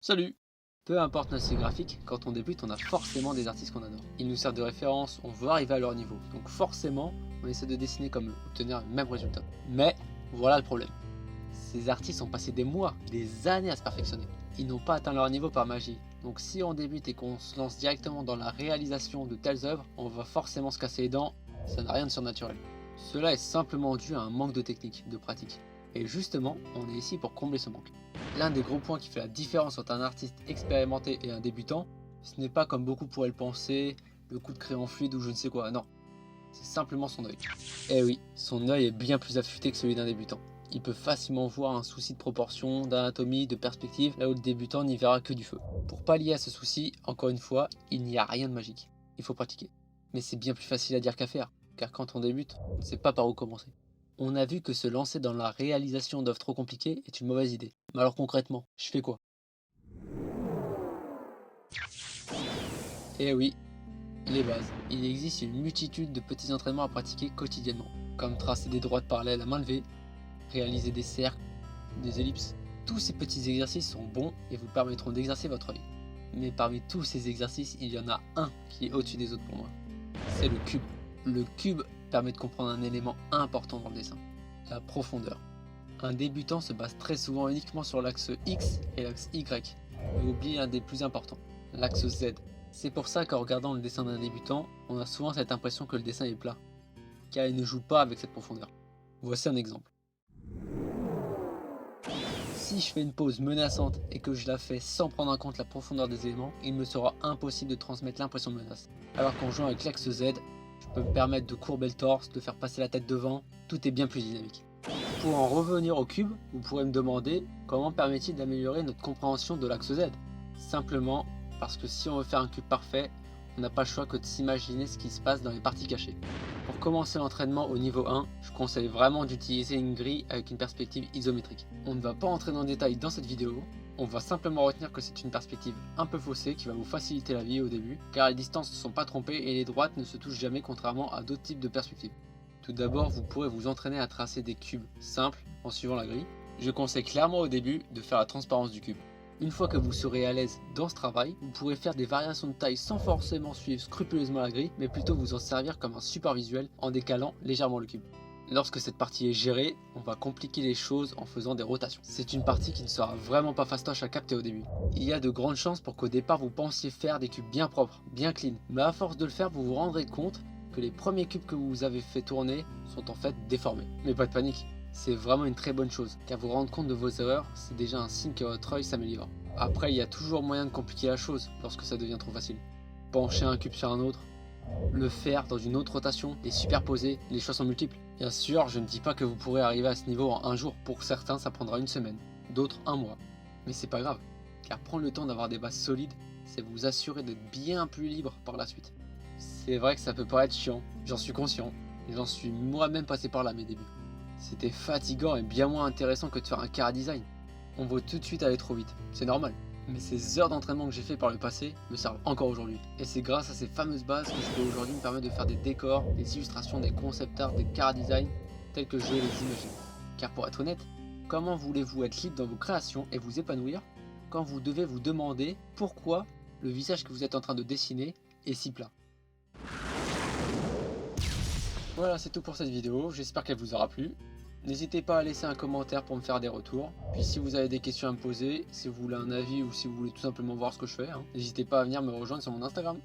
Salut! Peu importe notre style graphique, quand on débute, on a forcément des artistes qu'on adore. Ils nous servent de référence, on veut arriver à leur niveau. Donc forcément, on essaie de dessiner comme eux, obtenir le même résultat. Mais voilà le problème. Ces artistes ont passé des mois, des années à se perfectionner. Ils n'ont pas atteint leur niveau par magie. Donc si on débute et qu'on se lance directement dans la réalisation de telles œuvres, on va forcément se casser les dents, ça n'a rien de surnaturel. Cela est simplement dû à un manque de technique, de pratique. Et justement, on est ici pour combler ce manque. L'un des gros points qui fait la différence entre un artiste expérimenté et un débutant, ce n'est pas comme beaucoup pourraient le penser, le coup de crayon fluide ou je ne sais quoi, non. C'est simplement son œil. Eh oui, son œil est bien plus affûté que celui d'un débutant. Il peut facilement voir un souci de proportion, d'anatomie, de perspective, là où le débutant n'y verra que du feu. Pour pallier à ce souci, encore une fois, il n'y a rien de magique. Il faut pratiquer. Mais c'est bien plus facile à dire qu'à faire, car quand on débute, on ne sait pas par où commencer. On a vu que se lancer dans la réalisation d'œuvres trop compliquées est une mauvaise idée. Mais alors concrètement, je fais quoi? Eh oui, les bases. Il existe une multitude de petits entraînements à pratiquer quotidiennement, comme tracer des droites parallèles à main levée, réaliser des cercles, des ellipses. Tous ces petits exercices sont bons et vous permettront d'exercer votre œil. Mais parmi tous ces exercices, il y en a un qui est au-dessus des autres pour moi. C'est le cube. Le cube permet de comprendre un élément important dans le dessin, la profondeur. Un débutant se base très souvent uniquement sur l'axe X et l'axe Y, et oublie l'un des plus importants, l'axe Z. C'est pour ça qu'en regardant le dessin d'un débutant, on a souvent cette impression que le dessin est plat, car il ne joue pas avec cette profondeur. Voici un exemple. Si je fais une pose menaçante et que je la fais sans prendre en compte la profondeur des éléments, il me sera impossible de transmettre l'impression de menace. Alors qu'en jouant avec l'axe Z, je peux me permettre de courber le torse, de faire passer la tête devant, tout est bien plus dynamique. Pour en revenir au cube, vous pourrez me demander comment permet-il d'améliorer notre compréhension de l'axe Z. Simplement parce que si on veut faire un cube parfait, on n'a pas le choix que de s'imaginer ce qui se passe dans les parties cachées. Pour commencer l'entraînement au niveau 1, je conseille vraiment d'utiliser une grille avec une perspective isométrique. On ne va pas entrer dans le détail dans cette vidéo, on va simplement retenir que c'est une perspective un peu faussée qui va vous faciliter la vie au début, car les distances ne sont pas trompées et les droites ne se touchent jamais contrairement à d'autres types de perspectives. Tout d'abord, vous pourrez vous entraîner à tracer des cubes simples en suivant la grille. Je conseille clairement au début de faire la transparence du cube. Une fois que vous serez à l'aise dans ce travail, vous pourrez faire des variations de taille sans forcément suivre scrupuleusement la grille, mais plutôt vous en servir comme un support visuel en décalant légèrement le cube. Lorsque cette partie est gérée, on va compliquer les choses en faisant des rotations. C'est une partie qui ne sera vraiment pas fastoche à capter au début. Il y a de grandes chances pour qu'au départ vous pensiez faire des cubes bien propres, bien clean, mais à force de le faire vous vous rendrez compte que les premiers cubes que vous avez fait tourner sont en fait déformés. Mais pas de panique, c'est vraiment une très bonne chose, car vous rendre compte de vos erreurs, c'est déjà un signe que votre œil s'améliore. Après, il y a toujours moyen de compliquer la chose lorsque ça devient trop facile. Pencher un cube sur un autre, le faire dans une autre rotation et superposer, les choix sont multiples. Bien sûr, je ne dis pas que vous pourrez arriver à ce niveau en un jour, pour certains ça prendra une semaine, d'autres un mois. Mais c'est pas grave, car prendre le temps d'avoir des bases solides, c'est vous assurer d'être bien plus libre par la suite. C'est vrai que ça peut paraître chiant, j'en suis conscient, j'en suis moi-même passé par là mes débuts. C'était fatigant et bien moins intéressant que de faire un chara design. On veut tout de suite aller trop vite, c'est normal. Mais ces heures d'entraînement que j'ai fait par le passé me servent encore aujourd'hui. Et c'est grâce à ces fameuses bases que je peux aujourd'hui me permettre de faire des décors, des illustrations, des concept art, des chara design tels que je les imagine. Car pour être honnête, comment voulez-vous être libre dans vos créations et vous épanouir quand vous devez vous demander pourquoi le visage que vous êtes en train de dessiner est si plat? Voilà, c'est tout pour cette vidéo, j'espère qu'elle vous aura plu. N'hésitez pas à laisser un commentaire pour me faire des retours. Puis si vous avez des questions à me poser, si vous voulez un avis ou si vous voulez tout simplement voir ce que je fais, n'hésitez pas à venir me rejoindre sur mon Instagram.